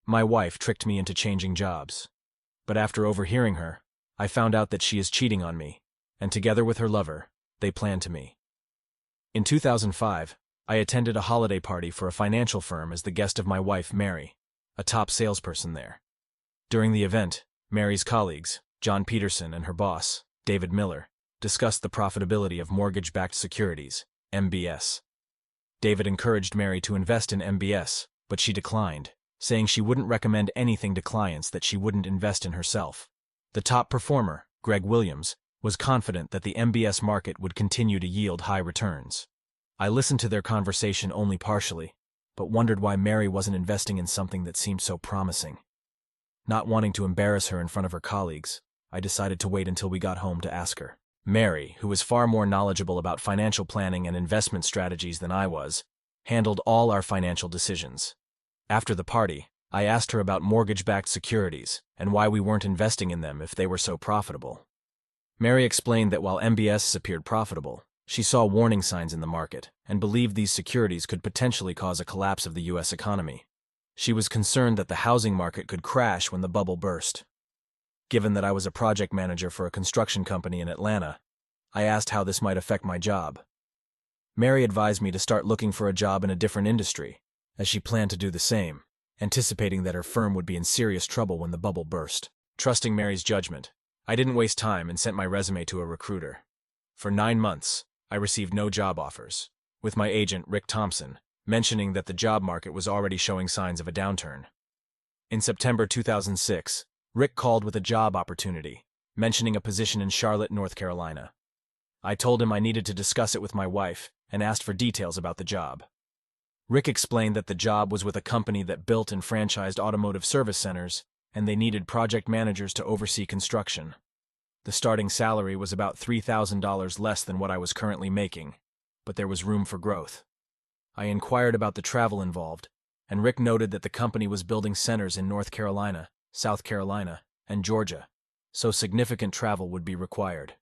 My wife tricked me into changing jobs. But after overhearing her, I found out that she is cheating on me, and together with her lover, they planned to me. In 2005, I attended a holiday party for a financial firm as the guest of my wife, Mary, a top salesperson there. During the event, Mary's colleagues, John Peterson and her boss, David Miller, discussed the profitability of mortgage-backed securities, MBS. David encouraged Mary to invest in MBS, but she declined, saying she wouldn't recommend anything to clients that she wouldn't invest in herself. The top performer, Greg Williams, was confident that the MBS market would continue to yield high returns. I listened to their conversation only partially, but wondered why Mary wasn't investing in something that seemed so promising. Not wanting to embarrass her in front of her colleagues, I decided to wait until we got home to ask her. Mary, who was far more knowledgeable about financial planning and investment strategies than I was, handled all our financial decisions. After the party, I asked her about mortgage-backed securities and why we weren't investing in them if they were so profitable. Mary explained that while MBS appeared profitable, she saw warning signs in the market and believed these securities could potentially cause a collapse of the U.S. economy. She was concerned that the housing market could crash when the bubble burst. Given that I was a project manager for a construction company in Atlanta, I asked how this might affect my job. Mary advised me to start looking for a job in a different industry, as she planned to do the same, anticipating that her firm would be in serious trouble when the bubble burst. Trusting Mary's judgment, I didn't waste time and sent my resume to a recruiter. For 9 months, I received no job offers, with my agent, Rick Thompson, mentioning that the job market was already showing signs of a downturn. In September 2006, Rick called with a job opportunity, mentioning a position in Charlotte, North Carolina. I told him I needed to discuss it with my wife and asked for details about the job. Rick explained that the job was with a company that built and franchised automotive service centers, and they needed project managers to oversee construction. The starting salary was about $3,000 less than what I was currently making, but there was room for growth. I inquired about the travel involved, and Rick noted that the company was building centers in North Carolina, South Carolina, and Georgia, so significant travel would be required.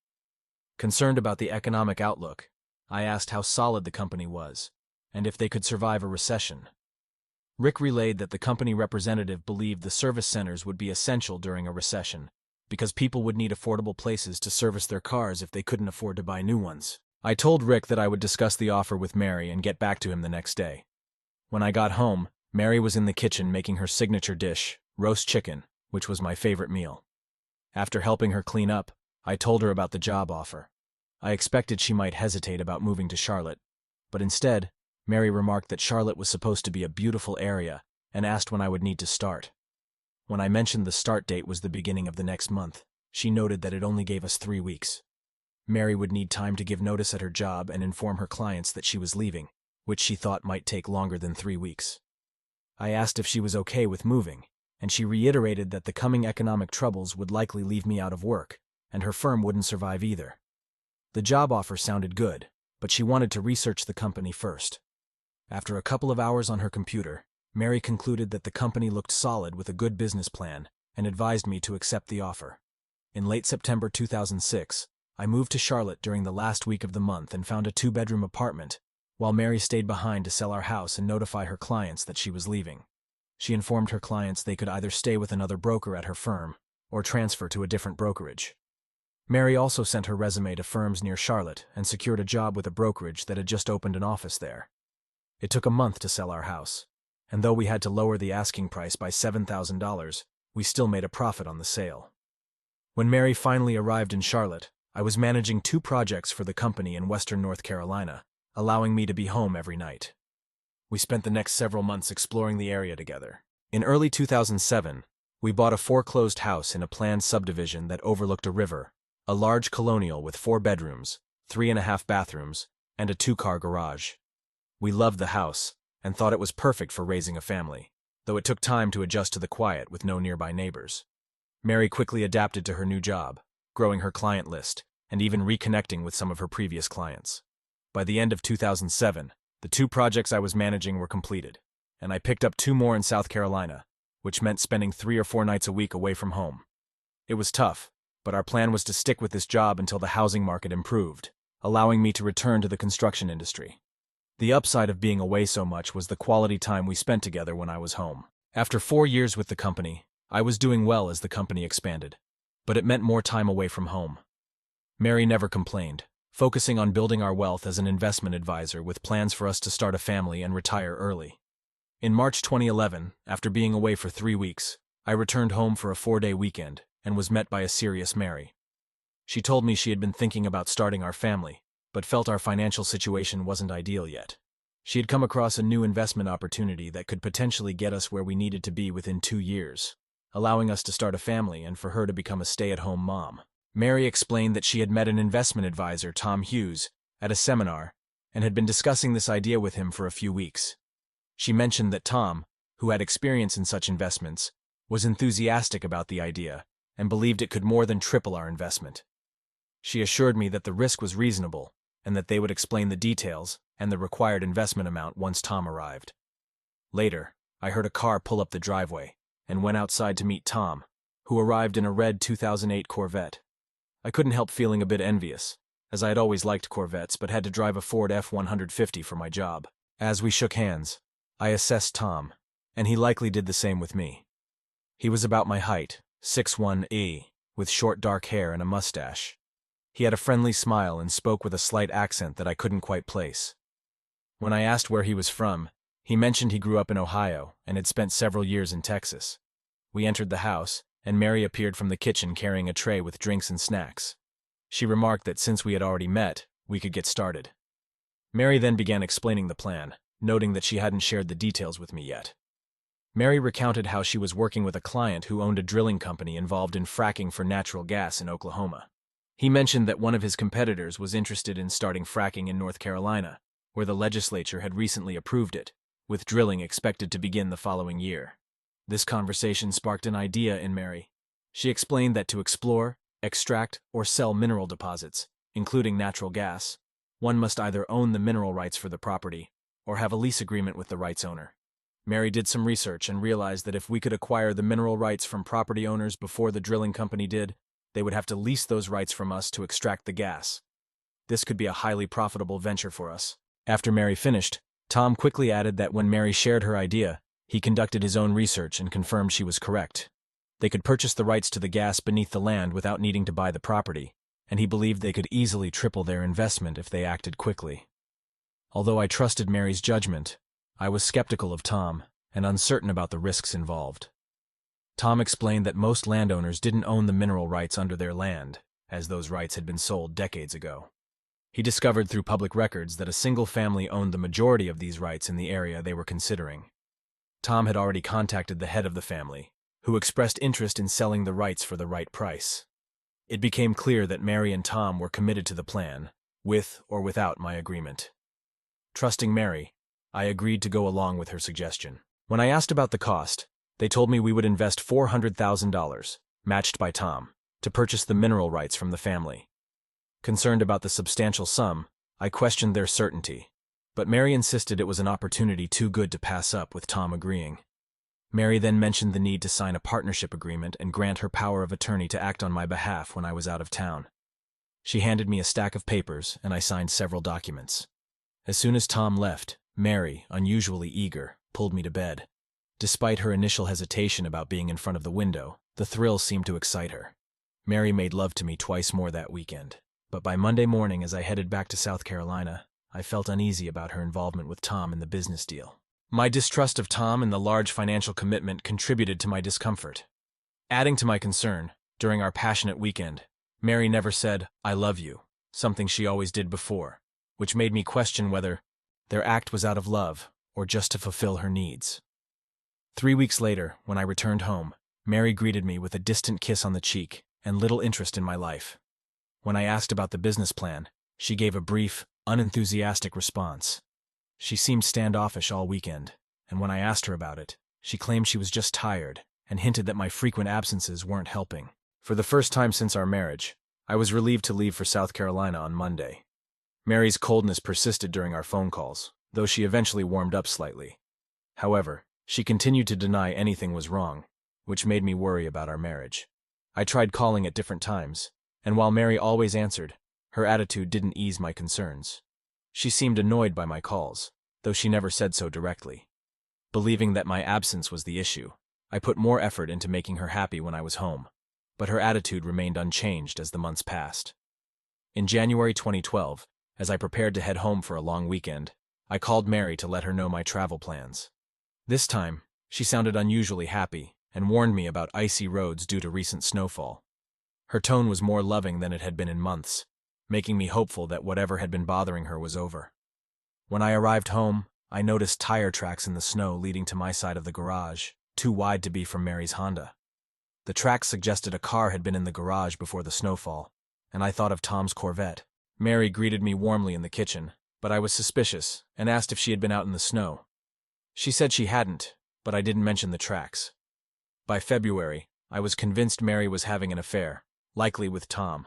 Concerned about the economic outlook, I asked how solid the company was, and if they could survive a recession. Rick relayed that the company representative believed the service centers would be essential during a recession, because people would need affordable places to service their cars if they couldn't afford to buy new ones. I told Rick that I would discuss the offer with Mary and get back to him the next day. When I got home, Mary was in the kitchen making her signature dish, roast chicken, which was my favorite meal. After helping her clean up, I told her about the job offer. I expected she might hesitate about moving to Charlotte, but instead, Mary remarked that Charlotte was supposed to be a beautiful area and asked when I would need to start. When I mentioned the start date was the beginning of the next month, she noted that it only gave us 3 weeks. Mary would need time to give notice at her job and inform her clients that she was leaving, which she thought might take longer than 3 weeks. I asked if she was okay with moving, and she reiterated that the coming economic troubles would likely leave me out of work, and her firm wouldn't survive either. The job offer sounded good, but she wanted to research the company first. After a couple of hours on her computer, Mary concluded that the company looked solid with a good business plan and advised me to accept the offer. In late September 2006, I moved to Charlotte during the last week of the month and found a 2-bedroom apartment, while Mary stayed behind to sell our house and notify her clients that she was leaving. She informed her clients they could either stay with another broker at her firm or transfer to a different brokerage. Mary also sent her resume to firms near Charlotte and secured a job with a brokerage that had just opened an office there. It took a month to sell our house, and though we had to lower the asking price by $7,000, we still made a profit on the sale. When Mary finally arrived in Charlotte, I was managing 2 projects for the company in western North Carolina, allowing me to be home every night. We spent the next several months exploring the area together. In early 2007, we bought a foreclosed house in a planned subdivision that overlooked a river, a large colonial with 4 bedrooms, 3.5 bathrooms, and a 2-car garage. We loved the house and thought it was perfect for raising a family, though it took time to adjust to the quiet with no nearby neighbors. Mary quickly adapted to her new job, growing her client list, and even reconnecting with some of her previous clients. By the end of 2007, the 2 projects I was managing were completed, and I picked up 2 more in South Carolina, which meant spending 3 or 4 nights a week away from home. It was tough, but our plan was to stick with this job until the housing market improved, allowing me to return to the construction industry. The upside of being away so much was the quality time we spent together when I was home. After 4 years with the company, I was doing well as the company expanded, but it meant more time away from home. Mary never complained, focusing on building our wealth as an investment advisor with plans for us to start a family and retire early. In March 2011, after being away for 3 weeks, I returned home for a 4-day weekend and was met by a serious Mary. She told me she had been thinking about starting our family, but felt our financial situation wasn't ideal yet. She had come across a new investment opportunity that could potentially get us where we needed to be within 2 years, allowing us to start a family and for her to become a stay-at-home mom. Mary explained that she had met an investment advisor, Tom Hughes, at a seminar and had been discussing this idea with him for a few weeks. She mentioned that Tom, who had experience in such investments, was enthusiastic about the idea and believed it could more than triple our investment. She assured me that the risk was reasonable and that they would explain the details and the required investment amount once Tom arrived. Later, I heard a car pull up the driveway and went outside to meet Tom, who arrived in a red 2008 Corvette. I couldn't help feeling a bit envious, as I had always liked Corvettes but had to drive a Ford F-150 for my job. As we shook hands, I assessed Tom, and he likely did the same with me. He was about my height, 6'1", with short dark hair and a mustache. He had a friendly smile and spoke with a slight accent that I couldn't quite place. When I asked where he was from, he mentioned he grew up in Ohio and had spent several years in Texas. We entered the house, and Mary appeared from the kitchen carrying a tray with drinks and snacks. She remarked that since we had already met, we could get started. Mary then began explaining the plan, noting that she hadn't shared the details with me yet. Mary recounted how she was working with a client who owned a drilling company involved in fracking for natural gas in Oklahoma. He mentioned that one of his competitors was interested in starting fracking in North Carolina, where the legislature had recently approved it, with drilling expected to begin the following year. This conversation sparked an idea in Mary. She explained that to explore, extract, or sell mineral deposits, including natural gas, one must either own the mineral rights for the property or have a lease agreement with the rights owner. Mary did some research and realized that if we could acquire the mineral rights from property owners before the drilling company did, they would have to lease those rights from us to extract the gas. This could be a highly profitable venture for us. After Mary finished, Tom quickly added that when Mary shared her idea, he conducted his own research and confirmed she was correct. They could purchase the rights to the gas beneath the land without needing to buy the property, and he believed they could easily triple their investment if they acted quickly. Although I trusted Mary's judgment, I was skeptical of Tom and uncertain about the risks involved. Tom explained that most landowners didn't own the mineral rights under their land, as those rights had been sold decades ago. He discovered through public records that a single family owned the majority of these rights in the area they were considering. Tom had already contacted the head of the family, who expressed interest in selling the rights for the right price. It became clear that Mary and Tom were committed to the plan, with or without my agreement. Trusting Mary, I agreed to go along with her suggestion. When I asked about the cost, they told me we would invest $400,000, matched by Tom, to purchase the mineral rights from the family. Concerned about the substantial sum, I questioned their certainty, but Mary insisted it was an opportunity too good to pass up, with Tom agreeing. Mary then mentioned the need to sign a partnership agreement and grant her power of attorney to act on my behalf when I was out of town. She handed me a stack of papers, and I signed several documents. As soon as Tom left, Mary, unusually eager, pulled me to bed. Despite her initial hesitation about being in front of the window, the thrill seemed to excite her. Mary made love to me twice more that weekend, but by Monday morning as I headed back to South Carolina, I felt uneasy about her involvement with Tom in the business deal. My distrust of Tom and the large financial commitment contributed to my discomfort. Adding to my concern, during our passionate weekend, Mary never said, "I love you," something she always did before, which made me question whether their act was out of love or just to fulfill her needs. 3 weeks later, when I returned home, Mary greeted me with a distant kiss on the cheek and little interest in my life. When I asked about the business plan, she gave a brief, unenthusiastic response. She seemed standoffish all weekend, and when I asked her about it, she claimed she was just tired and hinted that my frequent absences weren't helping. For the first time since our marriage, I was relieved to leave for South Carolina on Monday. Mary's coldness persisted during our phone calls, though she eventually warmed up slightly. However, she continued to deny anything was wrong, which made me worry about our marriage. I tried calling at different times, and while Mary always answered, her attitude didn't ease my concerns. She seemed annoyed by my calls, though she never said so directly. Believing that my absence was the issue, I put more effort into making her happy when I was home, but her attitude remained unchanged as the months passed. In January 2012, as I prepared to head home for a long weekend, I called Mary to let her know my travel plans. This time, she sounded unusually happy and warned me about icy roads due to recent snowfall. Her tone was more loving than it had been in months, making me hopeful that whatever had been bothering her was over. When I arrived home, I noticed tire tracks in the snow leading to my side of the garage, too wide to be from Mary's Honda. The tracks suggested a car had been in the garage before the snowfall, and I thought of Tom's Corvette. Mary greeted me warmly in the kitchen, but I was suspicious and asked if she had been out in the snow. She said she hadn't, but I didn't mention the tracks. By February, I was convinced Mary was having an affair, likely with Tom.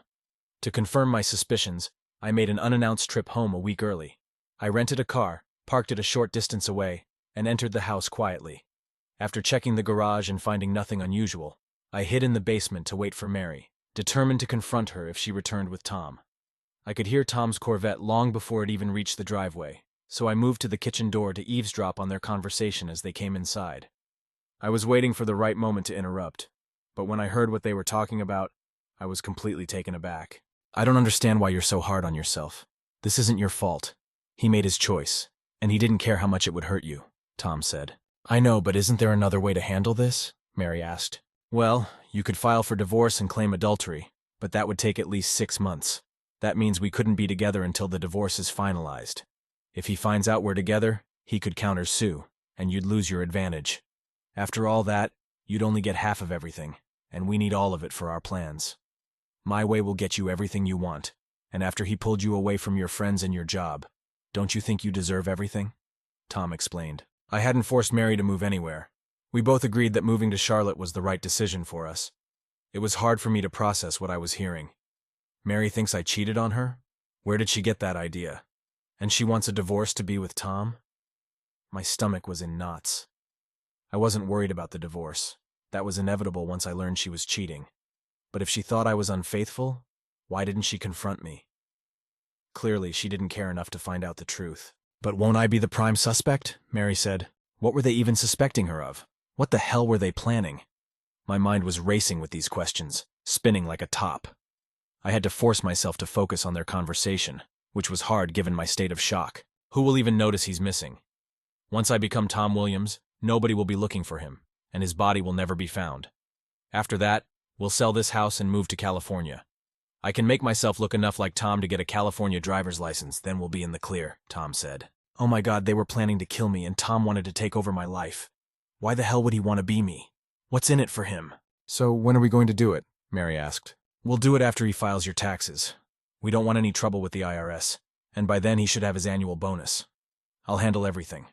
To confirm my suspicions, I made an unannounced trip home a week early. I rented a car, parked it a short distance away, and entered the house quietly. After checking the garage and finding nothing unusual, I hid in the basement to wait for Mary, determined to confront her if she returned with Tom. I could hear Tom's Corvette long before it even reached the driveway, so I moved to the kitchen door to eavesdrop on their conversation as they came inside. I was waiting for the right moment to interrupt, but when I heard what they were talking about, I was completely taken aback. "I don't understand why you're so hard on yourself. This isn't your fault. He made his choice, and he didn't care how much it would hurt you," Tom said. "I know, but isn't there another way to handle this?" Mary asked. "Well, you could file for divorce and claim adultery, but that would take at least 6 months. That means we couldn't be together until the divorce is finalized. If he finds out we're together, he could countersue, and you'd lose your advantage. After all that, you'd only get half of everything, and we need all of it for our plans. My way will get you everything you want, and after he pulled you away from your friends and your job, don't you think you deserve everything?" Tom explained. I hadn't forced Mary to move anywhere. We both agreed that moving to Charlotte was the right decision for us. It was hard for me to process what I was hearing. Mary thinks I cheated on her? Where did she get that idea? And she wants a divorce to be with Tom? My stomach was in knots. I wasn't worried about the divorce. That was inevitable once I learned she was cheating. But if she thought I was unfaithful, why didn't she confront me? Clearly, she didn't care enough to find out the truth. "But won't I be the prime suspect?" Mary said. "What were they even suspecting her of? What the hell were they planning?" My mind was racing with these questions, spinning like a top. I had to force myself to focus on their conversation, which was hard given my state of shock. Who will even notice he's missing? Once I become Tom Williams, nobody will be looking for him, and his body will never be found. After that, we'll sell this house and move to California. I can make myself look enough like Tom to get a California driver's license, then we'll be in the clear," Tom said. Oh my God, they were planning to kill me and Tom wanted to take over my life. Why the hell would he want to be me? What's in it for him? "So when are we going to do it?" Mary asked. "We'll do it after he files your taxes. We don't want any trouble with the IRS, and by then he should have his annual bonus. I'll handle everything.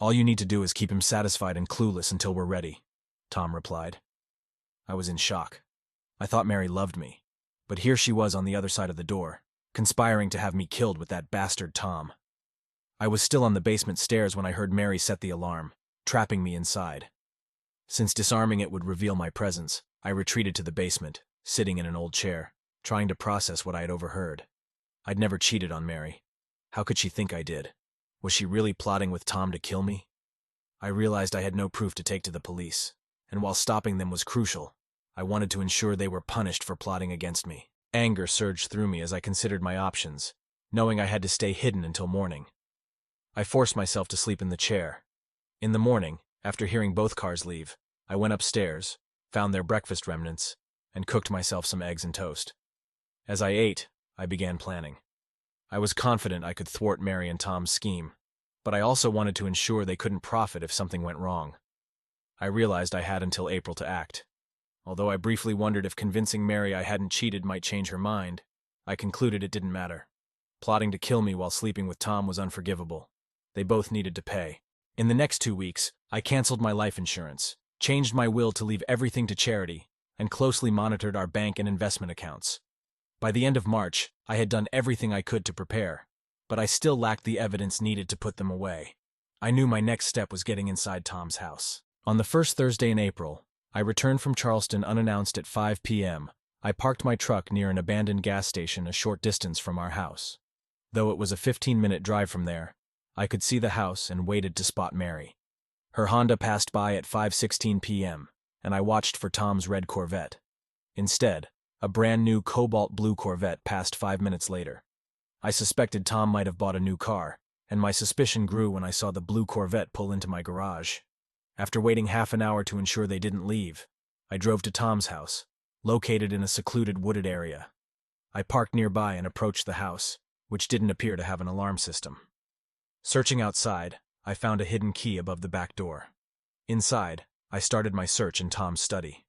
All you need to do is keep him satisfied and clueless until we're ready," Tom replied. I was in shock. I thought Mary loved me, but here she was on the other side of the door, conspiring to have me killed with that bastard Tom. I was still on the basement stairs when I heard Mary set the alarm, trapping me inside. Since disarming it would reveal my presence, I retreated to the basement, sitting in an old chair, trying to process what I had overheard. I'd never cheated on Mary. How could she think I did? Was she really plotting with Tom to kill me? I realized I had no proof to take to the police, and while stopping them was crucial, I wanted to ensure they were punished for plotting against me. Anger surged through me as I considered my options, knowing I had to stay hidden until morning. I forced myself to sleep in the chair. In the morning, after hearing both cars leave, I went upstairs, found their breakfast remnants, and cooked myself some eggs and toast. As I ate, I began planning. I was confident I could thwart Mary and Tom's scheme, but I also wanted to ensure they couldn't profit if something went wrong. I realized I had until April to act. Although I briefly wondered if convincing Mary I hadn't cheated might change her mind, I concluded it didn't matter. Plotting to kill me while sleeping with Tom was unforgivable. They both needed to pay. In the next 2 weeks, I canceled my life insurance, changed my will to leave everything to charity, and closely monitored our bank and investment accounts. By the end of March, I had done everything I could to prepare, but I still lacked the evidence needed to put them away. I knew my next step was getting inside Tom's house. On the first Thursday in April, I returned from Charleston unannounced at 5 p.m. I parked my truck near an abandoned gas station a short distance from our house. Though it was a 15-minute drive from there, I could see the house and waited to spot Mary. Her Honda passed by at 5:16 p.m., and I watched for Tom's red Corvette. Instead, a brand new cobalt blue Corvette passed 5 minutes later. I suspected Tom might have bought a new car, and my suspicion grew when I saw the blue Corvette pull into my garage. After waiting half an hour to ensure they didn't leave, I drove to Tom's house, located in a secluded wooded area. I parked nearby and approached the house, which didn't appear to have an alarm system. Searching outside, I found a hidden key above the back door. Inside, I started my search in Tom's study.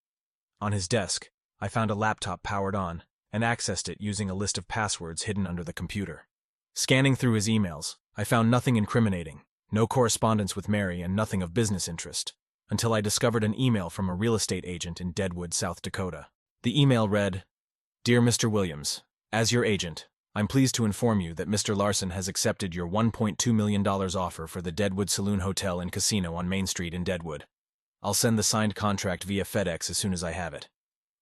On his desk, I found a laptop powered on and accessed it using a list of passwords hidden under the computer. Scanning through his emails, I found nothing incriminating, no correspondence with Mary and nothing of business interest, until I discovered an email from a real estate agent in Deadwood, South Dakota. The email read, "Dear Mr. Williams, as your agent, I'm pleased to inform you that Mr. Larson has accepted your $1.2 million offer for the Deadwood Saloon Hotel and Casino on Main Street in Deadwood. I'll send the signed contract via FedEx as soon as I have it.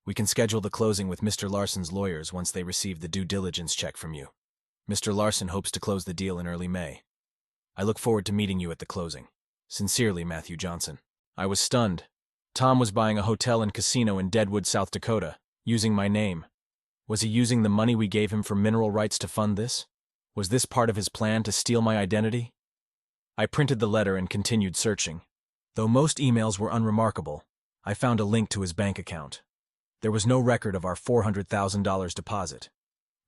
We can schedule the closing with Mr. Larson's lawyers once they receive the due diligence check from you. Mr. Larson hopes to close the deal in early May. I look forward to meeting you at the closing. Sincerely, Matthew Johnson." I was stunned. Tom was buying a hotel and casino in Deadwood, South Dakota, using my name. Was he using the money we gave him for mineral rights to fund this? Was this part of his plan to steal my identity? I printed the letter and continued searching. Though most emails were unremarkable, I found a link to his bank account. There was no record of our $400,000 deposit,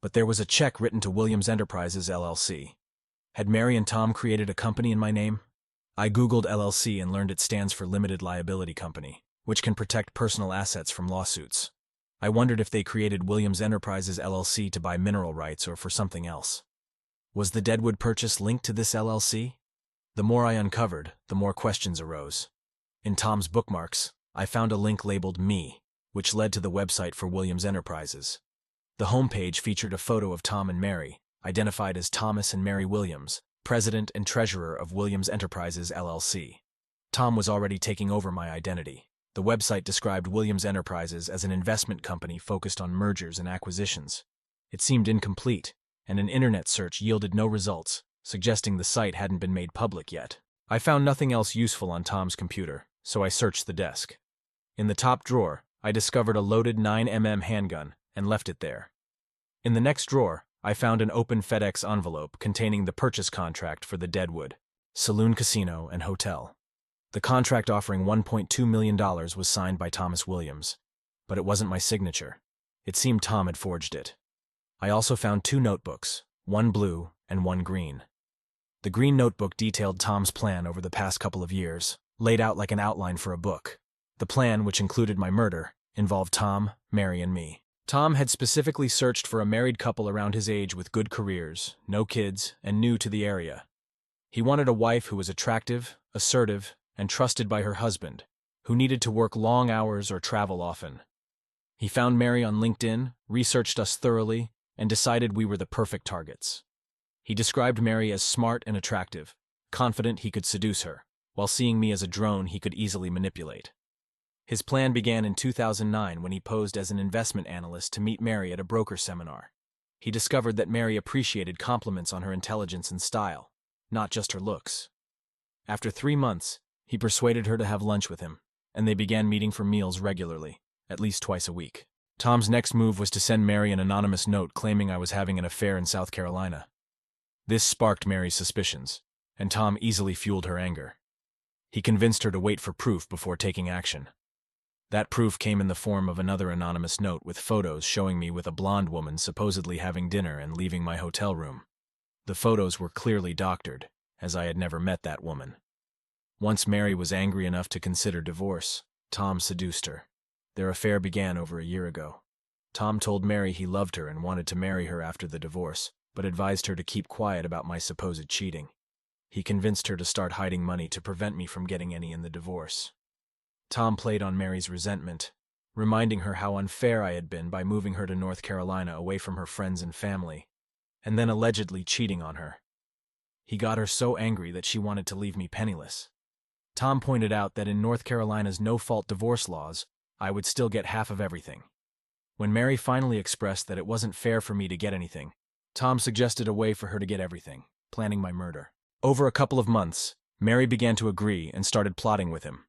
but there was a check written to Williams Enterprises, LLC. Had Mary and Tom created a company in my name? I Googled LLC and learned it stands for Limited Liability Company, which can protect personal assets from lawsuits. I wondered if they created Williams Enterprises, LLC to buy mineral rights or for something else. Was the Deadwood purchase linked to this LLC? The more I uncovered, the more questions arose. In Tom's bookmarks, I found a link labeled Me, which led to the website for Williams Enterprises. The homepage featured a photo of Tom and Mary, identified as Thomas and Mary Williams, president and treasurer of Williams Enterprises, LLC. Tom was already taking over my identity. The website described Williams Enterprises as an investment company focused on mergers and acquisitions. It seemed incomplete, and an internet search yielded no results, suggesting the site hadn't been made public yet. I found nothing else useful on Tom's computer, so I searched the desk. In the top drawer, I discovered a loaded 9mm handgun and left it there. In the next drawer, I found an open FedEx envelope containing the purchase contract for the Deadwood Saloon, Casino, and Hotel. The contract offering $1.2 million was signed by Thomas Williams, but it wasn't my signature. It seemed Tom had forged it. I also found 2 notebooks, one blue and one green. The green notebook detailed Tom's plan over the past couple of years, laid out like an outline for a book. The plan, which included my murder, involved Tom, Mary, and me. Tom had specifically searched for a married couple around his age with good careers, no kids, and new to the area. He wanted a wife who was attractive, assertive, and trusted by her husband, who needed to work long hours or travel often. He found Mary on LinkedIn, researched us thoroughly, and decided we were the perfect targets. He described Mary as smart and attractive, confident he could seduce her, while seeing me as a drone he could easily manipulate. His plan began in 2009 when he posed as an investment analyst to meet Mary at a broker seminar. He discovered that Mary appreciated compliments on her intelligence and style, not just her looks. After 3 months, he persuaded her to have lunch with him, and they began meeting for meals regularly, at least twice a week. Tom's next move was to send Mary an anonymous note claiming I was having an affair in South Carolina. This sparked Mary's suspicions, and Tom easily fueled her anger. He convinced her to wait for proof before taking action. That proof came in the form of another anonymous note with photos showing me with a blonde woman supposedly having dinner and leaving my hotel room. The photos were clearly doctored, as I had never met that woman. Once Mary was angry enough to consider divorce, Tom seduced her. Their affair began over a year ago. Tom told Mary he loved her and wanted to marry her after the divorce, but advised her to keep quiet about my supposed cheating. He convinced her to start hiding money to prevent me from getting any in the divorce. Tom played on Mary's resentment, reminding her how unfair I had been by moving her to North Carolina away from her friends and family, and then allegedly cheating on her. He got her so angry that she wanted to leave me penniless. Tom pointed out that in North Carolina's no-fault divorce laws, I would still get half of everything. When Mary finally expressed that it wasn't fair for me to get anything, Tom suggested a way for her to get everything, planning my murder. Over a couple of months, Mary began to agree and started plotting with him.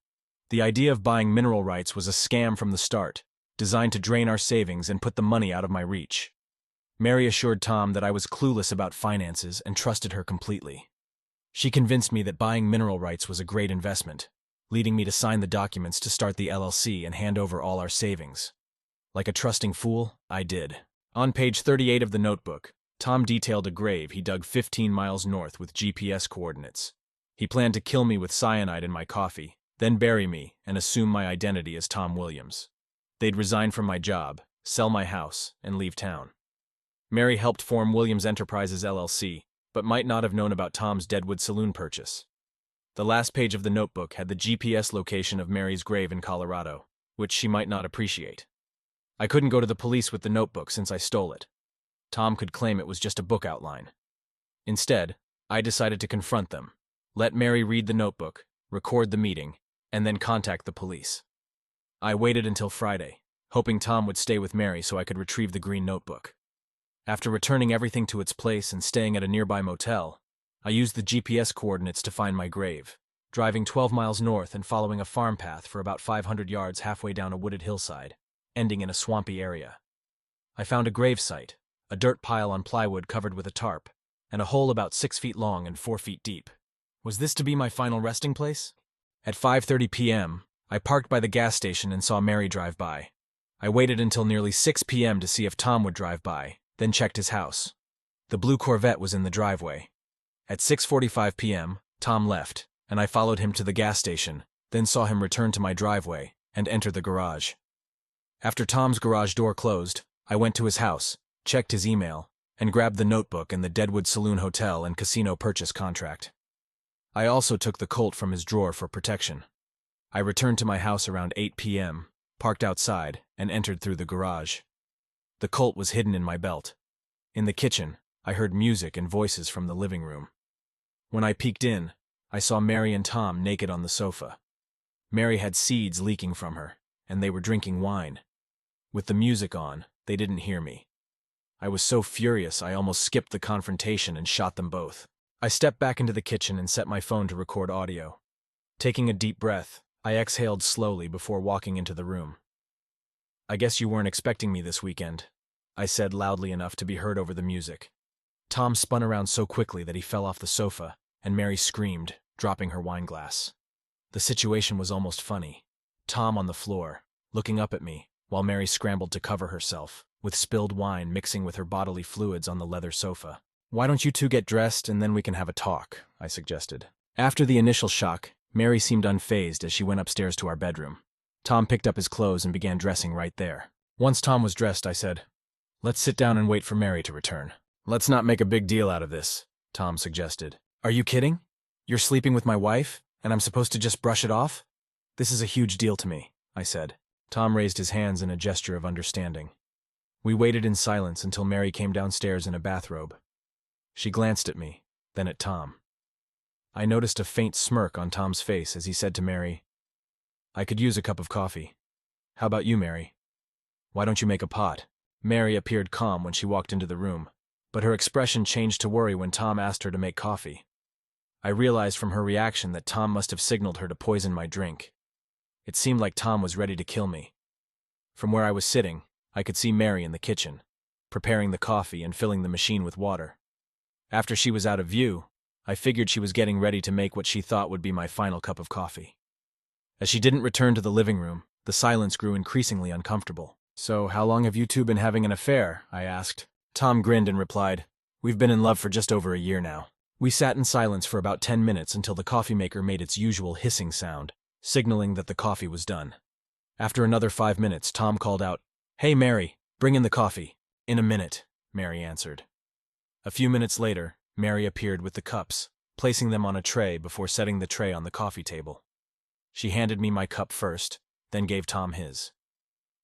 The idea of buying mineral rights was a scam from the start, designed to drain our savings and put the money out of my reach. Mary assured Tom that I was clueless about finances and trusted her completely. She convinced me that buying mineral rights was a great investment, leading me to sign the documents to start the LLC and hand over all our savings. Like a trusting fool, I did. On page 38 of the notebook, Tom detailed a grave he dug 15 miles north with GPS coordinates. He planned to kill me with cyanide in my coffee, then bury me and assume my identity as Tom Williams. They'd resign from my job, sell my house, and leave town. Mary helped form Williams Enterprises LLC, but might not have known about Tom's Deadwood Saloon purchase. The last page of the notebook had the GPS location of Mary's grave in Colorado, which she might not appreciate. I couldn't go to the police with the notebook since I stole it. Tom could claim it was just a book outline. Instead, I decided to confront them, let Mary read the notebook, record the meeting, and then contact the police. I waited until Friday, hoping Tom would stay with Mary so I could retrieve the green notebook. After returning everything to its place and staying at a nearby motel, I used the GPS coordinates to find my grave, driving 12 miles north and following a farm path for about 500 yards halfway down a wooded hillside, ending in a swampy area. I found a grave site, a dirt pile on plywood covered with a tarp, and a hole about 6 feet long and 4 feet deep. Was this to be my final resting place? At 5:30 p.m., I parked by the gas station and saw Mary drive by. I waited until nearly 6 p.m. to see if Tom would drive by, then checked his house. The blue Corvette was in the driveway. At 6:45 p.m., Tom left, and I followed him to the gas station, then saw him return to my driveway and enter the garage. After Tom's garage door closed, I went to his house, checked his email, and grabbed the notebook and the Deadwood Saloon Hotel and Casino purchase contract. I also took the Colt from his drawer for protection. I returned to my house around 8 p.m., parked outside, and entered through the garage. The Colt was hidden in my belt. In the kitchen, I heard music and voices from the living room. When I peeked in, I saw Mary and Tom naked on the sofa. Mary had seeds leaking from her, and they were drinking wine. With the music on, they didn't hear me. I was so furious I almost skipped the confrontation and shot them both. I stepped back into the kitchen and set my phone to record audio. Taking a deep breath, I exhaled slowly before walking into the room. "I guess you weren't expecting me this weekend," I said loudly enough to be heard over the music. Tom spun around so quickly that he fell off the sofa, and Mary screamed, dropping her wine glass. The situation was almost funny. Tom on the floor, looking up at me, while Mary scrambled to cover herself, with spilled wine mixing with her bodily fluids on the leather sofa. "Why don't you two get dressed and then we can have a talk?" I suggested. After the initial shock, Mary seemed unfazed as she went upstairs to our bedroom. Tom picked up his clothes and began dressing right there. Once Tom was dressed, I said, "Let's sit down and wait for Mary to return." "Let's not make a big deal out of this," Tom suggested. "Are you kidding? You're sleeping with my wife, and I'm supposed to just brush it off? This is a huge deal to me," I said. Tom raised his hands in a gesture of understanding. We waited in silence until Mary came downstairs in a bathrobe. She glanced at me, then at Tom. I noticed a faint smirk on Tom's face as he said to Mary, "I could use a cup of coffee. How about you, Mary? Why don't you make a pot?" Mary appeared calm when she walked into the room, but her expression changed to worry when Tom asked her to make coffee. I realized from her reaction that Tom must have signaled her to poison my drink. It seemed like Tom was ready to kill me. From where I was sitting, I could see Mary in the kitchen, preparing the coffee and filling the machine with water. After she was out of view, I figured she was getting ready to make what she thought would be my final cup of coffee. As she didn't return to the living room, the silence grew increasingly uncomfortable. "So, how long have you two been having an affair?" I asked. Tom grinned and replied, "We've been in love for just over a year now." We sat in silence for about 10 minutes until the coffee maker made its usual hissing sound, signaling that the coffee was done. After another 5 minutes, Tom called out, "Hey, Mary, bring in the coffee." "In a minute," Mary answered. A few minutes later, Mary appeared with the cups, placing them on a tray before setting the tray on the coffee table. She handed me my cup first, then gave Tom his.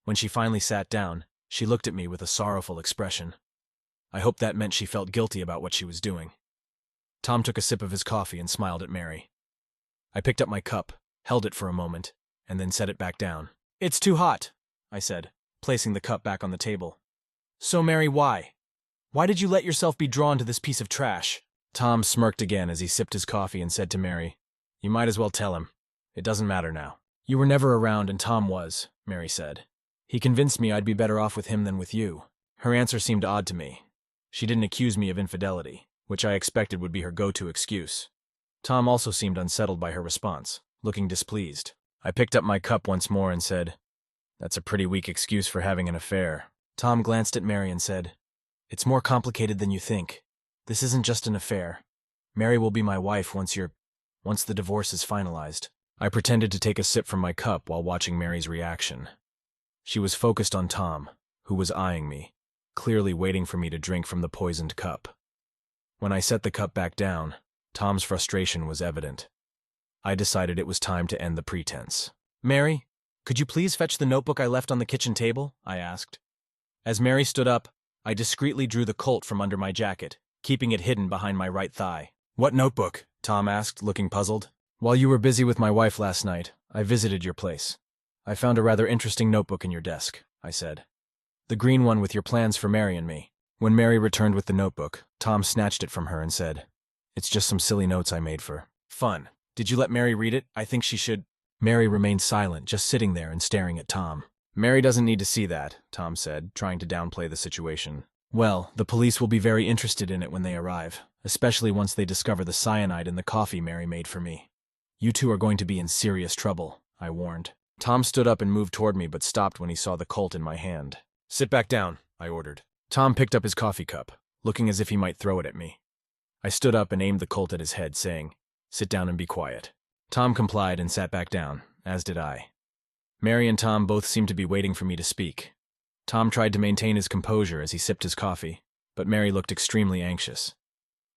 When she finally sat down, she looked at me with a sorrowful expression. I hoped that meant she felt guilty about what she was doing. Tom took a sip of his coffee and smiled at Mary. I picked up my cup, held it for a moment, and then set it back down. "It's too hot," I said, placing the cup back on the table. "So, Mary, why? Why did you let yourself be drawn to this piece of trash?" Tom smirked again as he sipped his coffee and said to Mary, You might as well tell him. It doesn't matter now. You were never around and Tom was, Mary said. He convinced me I'd be better off with him than with you. Her answer seemed odd to me. She didn't accuse me of infidelity, which I expected would be her go-to excuse. Tom also seemed unsettled by her response, looking displeased. I picked up my cup once more and said, "That's a pretty weak excuse for having an affair." Tom glanced at Mary and said, "It's more complicated than you think. This isn't just an affair. Mary will be my wife once the divorce is finalized." I pretended to take a sip from my cup while watching Mary's reaction. She was focused on Tom, who was eyeing me, clearly waiting for me to drink from the poisoned cup. When I set the cup back down, Tom's frustration was evident. I decided it was time to end the pretense. "Mary, could you please fetch the notebook I left on the kitchen table?" I asked. As Mary stood up, I discreetly drew the Colt from under my jacket, keeping it hidden behind my right thigh. "What notebook?" Tom asked, looking puzzled. "While you were busy with my wife last night, I visited your place. I found a rather interesting notebook in your desk," I said. "The green one with your plans for Mary and me." When Mary returned with the notebook, Tom snatched it from her and said, "It's just some silly notes I made for fun. Did you let Mary read it? I think she should." Mary remained silent, just sitting there and staring at Tom. "Mary doesn't need to see that," Tom said, trying to downplay the situation. "Well, the police will be very interested in it when they arrive, especially once they discover the cyanide in the coffee Mary made for me. You two are going to be in serious trouble," I warned. Tom stood up and moved toward me but stopped when he saw the Colt in my hand. "Sit back down," I ordered. Tom picked up his coffee cup, looking as if he might throw it at me. I stood up and aimed the Colt at his head, saying, "Sit down and be quiet." Tom complied and sat back down, as did I. Mary and Tom both seemed to be waiting for me to speak. Tom tried to maintain his composure as he sipped his coffee, but Mary looked extremely anxious.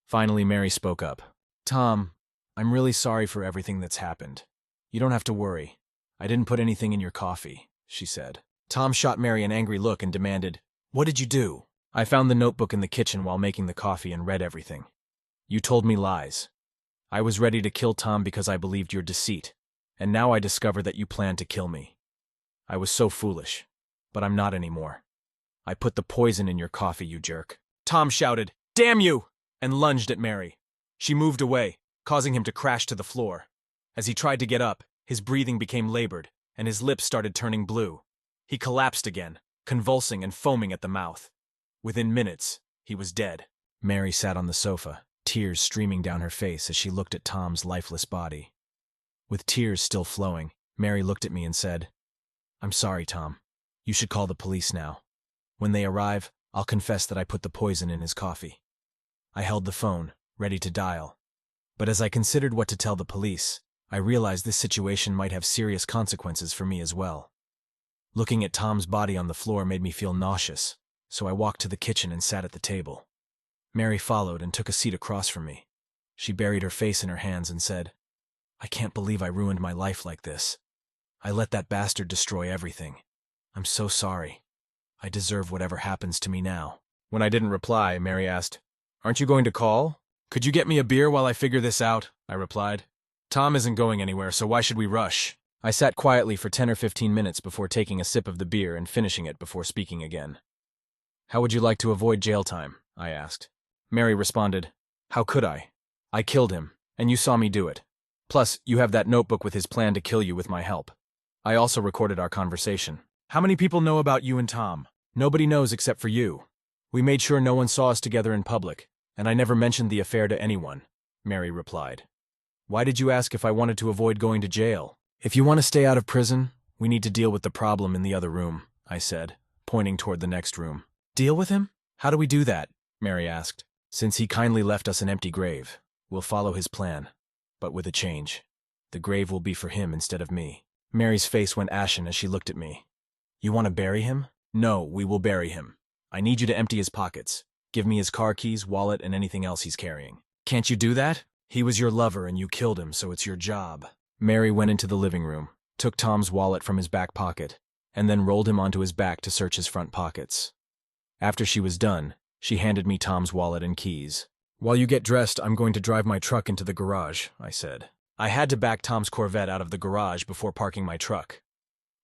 Finally, Mary spoke up. "Tom, I'm really sorry for everything that's happened. You don't have to worry. I didn't put anything in your coffee," she said. Tom shot Mary an angry look and demanded, "What did you do?" "I found the notebook in the kitchen while making the coffee and read everything. You told me lies. I was ready to kill Tom because I believed your deceit, and now I discover that you planned to kill me. I was so foolish, but I'm not anymore. I put the poison in your coffee, you jerk." Tom shouted, "Damn you!" and lunged at Mary. She moved away, causing him to crash to the floor. As he tried to get up, his breathing became labored, and his lips started turning blue. He collapsed again, convulsing and foaming at the mouth. Within minutes, he was dead. Mary sat on the sofa, tears streaming down her face as she looked at Tom's lifeless body. With tears still flowing, Mary looked at me and said, "I'm sorry, Tom. You should call the police now. When they arrive, I'll confess that I put the poison in his coffee." I held the phone, ready to dial. But as I considered what to tell the police, I realized this situation might have serious consequences for me as well. Looking at Tom's body on the floor made me feel nauseous, so I walked to the kitchen and sat at the table. Mary followed and took a seat across from me. She buried her face in her hands and said, "I can't believe I ruined my life like this. I let that bastard destroy everything. I'm so sorry. I deserve whatever happens to me now." When I didn't reply, Mary asked, "Aren't you going to call?" "Could you get me a beer while I figure this out?" I replied. "Tom isn't going anywhere, so why should we rush?" I sat quietly for 10 or 15 minutes before taking a sip of the beer and finishing it before speaking again. "How would you like to avoid jail time?" I asked. Mary responded, "How could I? I killed him, and you saw me do it. Plus, you have that notebook with his plan to kill you with my help. I also recorded our conversation. How many people know about you and Tom?" "Nobody knows except for you. We made sure no one saw us together in public, and I never mentioned the affair to anyone," Mary replied. "Why did you ask if I wanted to avoid going to jail?" "If you want to stay out of prison, we need to deal with the problem in the other room," I said, pointing toward the next room. "Deal with him? How do we do that?" Mary asked. "Since he kindly left us an empty grave, we'll follow his plan, but with a change. The grave will be for him instead of me." Mary's face went ashen as she looked at me. "You want to bury him?" "No, we will bury him. I need you to empty his pockets. Give me his car keys, wallet, and anything else he's carrying." "Can't you do that? He was your lover and you killed him, so it's your job." Mary went into the living room, took Tom's wallet from his back pocket, and then rolled him onto his back to search his front pockets. After she was done, she handed me Tom's wallet and keys. "While you get dressed, I'm going to drive my truck into the garage," I said. I had to back Tom's Corvette out of the garage before parking my truck.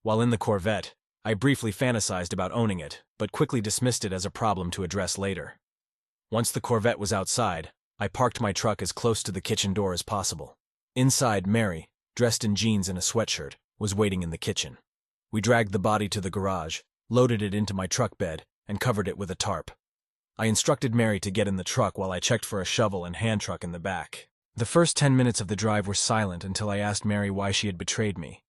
While in the Corvette, I briefly fantasized about owning it, but quickly dismissed it as a problem to address later. Once the Corvette was outside, I parked my truck as close to the kitchen door as possible. Inside, Mary, dressed in jeans and a sweatshirt, was waiting in the kitchen. We dragged the body to the garage, loaded it into my truck bed, and covered it with a tarp. I instructed Mary to get in the truck while I checked for a shovel and hand truck in the back. The first 10 minutes of the drive were silent until I asked Mary why she had betrayed me.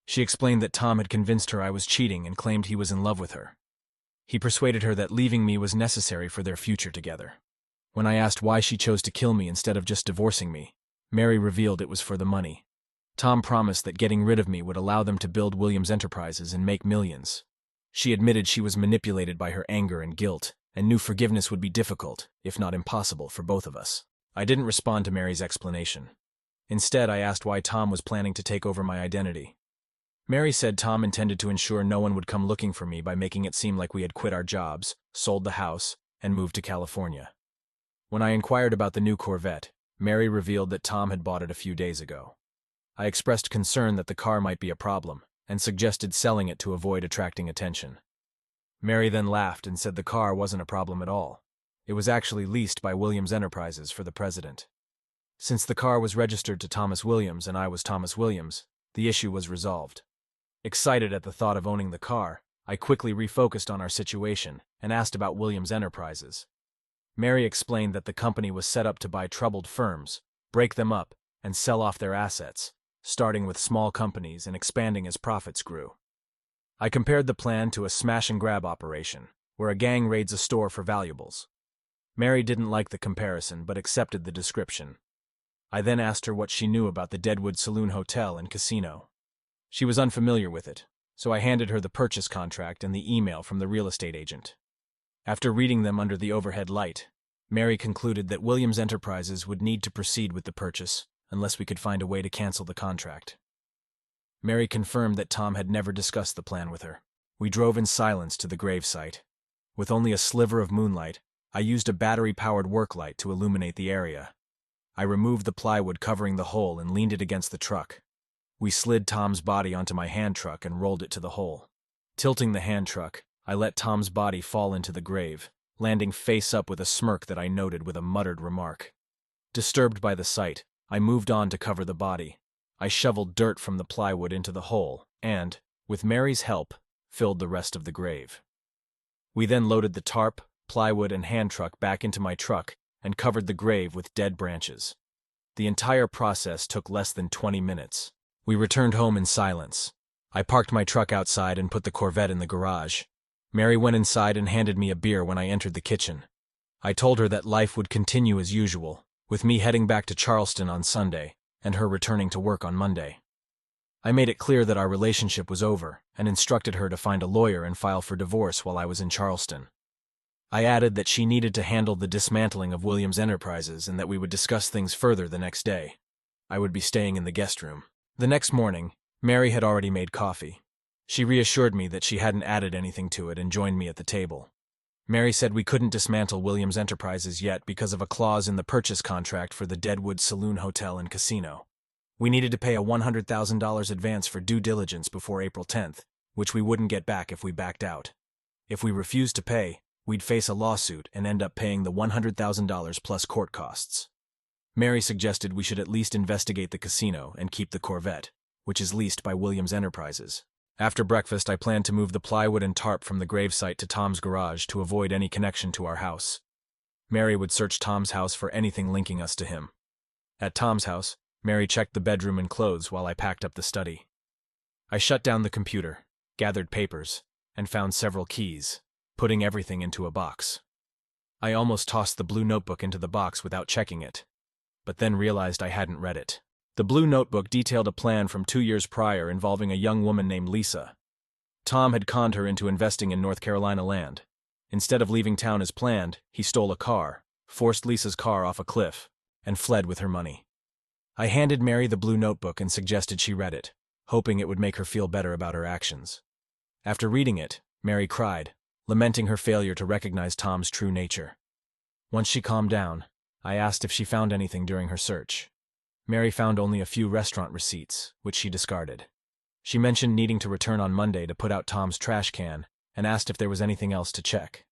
She explained that Tom had convinced her I was cheating and claimed he was in love with her. He persuaded her that leaving me was necessary for their future together. When I asked why she chose to kill me instead of just divorcing me, Mary revealed it was for the money. Tom promised that getting rid of me would allow them to build Williams Enterprises and make millions. She admitted she was manipulated by her anger and guilt, and knew forgiveness would be difficult, if not impossible, for both of us. I didn't respond to Mary's explanation. Instead, I asked why Tom was planning to take over my identity. Mary said Tom intended to ensure no one would come looking for me by making it seem like we had quit our jobs, sold the house, and moved to California. When I inquired about the new Corvette, Mary revealed that Tom had bought it a few days ago. I expressed concern that the car might be a problem, and suggested selling it to avoid attracting attention. Mary then laughed and said the car wasn't a problem at all. It was actually leased by Williams Enterprises for the president. Since the car was registered to Thomas Williams and I was Thomas Williams, the issue was resolved. Excited at the thought of owning the car, I quickly refocused on our situation and asked about Williams Enterprises. Mary explained that the company was set up to buy troubled firms, break them up, and sell off their assets, starting with small companies and expanding as profits grew. I compared the plan to a smash-and-grab operation, where a gang raids a store for valuables. Mary didn't like the comparison but accepted the description. I then asked her what she knew about the Deadwood Saloon Hotel and Casino. She was unfamiliar with it, so I handed her the purchase contract and the email from the real estate agent. After reading them under the overhead light, Mary concluded that Williams Enterprises would need to proceed with the purchase unless we could find a way to cancel the contract. Mary confirmed that Tom had never discussed the plan with her. We drove in silence to the gravesite. With only a sliver of moonlight, I used a battery-powered work light to illuminate the area. I removed the plywood covering the hole and leaned it against the truck. We slid Tom's body onto my hand truck and rolled it to the hole. Tilting the hand truck, I let Tom's body fall into the grave, landing face up with a smirk that I noted with a muttered remark. Disturbed by the sight, I moved on to cover the body. I shoveled dirt from the plywood into the hole and, with Mary's help, filled the rest of the grave. We then loaded the tarp, plywood, and hand truck back into my truck and covered the grave with dead branches. The entire process took less than 20 minutes. We returned home in silence. I parked my truck outside and put the Corvette in the garage. Mary went inside and handed me a beer when I entered the kitchen. I told her that life would continue as usual, with me heading back to Charleston on Sunday and her returning to work on Monday. I made it clear that our relationship was over and instructed her to find a lawyer and file for divorce while I was in Charleston. I added that she needed to handle the dismantling of Williams Enterprises and that we would discuss things further the next day. I would be staying in the guest room. The next morning, Mary had already made coffee. She reassured me that she hadn't added anything to it and joined me at the table. Mary said we couldn't dismantle Williams Enterprises yet because of a clause in the purchase contract for the Deadwood Saloon Hotel and Casino. We needed to pay a $100,000 advance for due diligence before April 10th, which we wouldn't get back if we backed out. If we refused to pay, we'd face a lawsuit and end up paying the $100,000 plus court costs. Mary suggested we should at least investigate the casino and keep the Corvette, which is leased by Williams Enterprises. After breakfast, I planned to move the plywood and tarp from the gravesite to Tom's garage to avoid any connection to our house. Mary would search Tom's house for anything linking us to him. At Tom's house, Mary checked the bedroom and clothes while I packed up the study. I shut down the computer, gathered papers, and found several keys, putting everything into a box. I almost tossed the blue notebook into the box without checking it, but then realized I hadn't read it. The blue notebook detailed a plan from 2 years prior involving a young woman named Lisa. Tom had conned her into investing in North Carolina land. Instead of leaving town as planned, he stole a car, forced Lisa's car off a cliff, and fled with her money. I handed Mary the blue notebook and suggested she read it, hoping it would make her feel better about her actions. After reading it, Mary cried, lamenting her failure to recognize Tom's true nature. Once she calmed down, I asked if she found anything during her search. Mary found only a few restaurant receipts, which she discarded. She mentioned needing to return on Monday to put out Tom's trash can and asked if there was anything else to check.